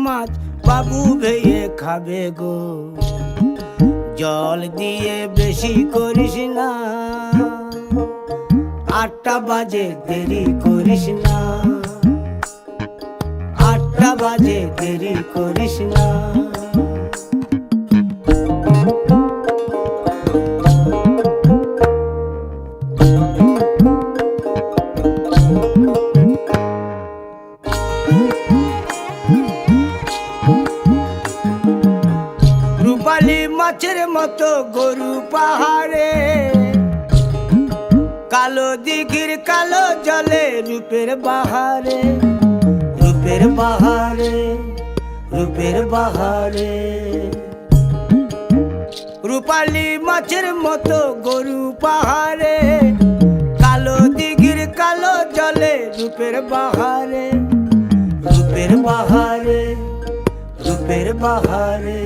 মাছ বাবু ভেয়ে খাবে গো। জল দিয়ে বেশি করিস না, 8টা বাজে দেরি করিস না, 8টা বাজে দেরি করিস না। রূপালী মাছের মতো গরু পাহাড়ে, কালো দিঘির কালো জলে রূপের বাহারে, রূপের বাহারে, রূপের বাহারে। রূপালী মাছের মতো গরু পাহাড়ে, কালো দিঘির কালো জলে রূপের বাহারে, রূপের বাহারে, রূপের বাহারে।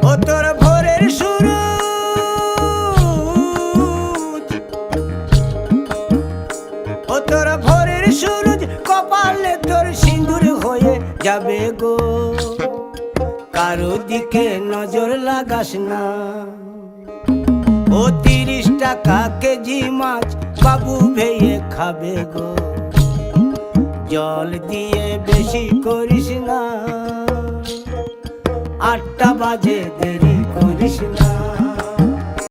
ও তোর ভোরের সুরুজ, ও তোর ভোরের সুরুজ, কপালে তোর সিঁদুর হয়ে যাবে গো। কারো দিকে নজর লাগাস না, ও 30 টাকা কেজি মাছ বাবু ভেয়ে খাবে গো। জল দিয়ে বেশি করিস না, 8টা বাজে দেরি করিস না।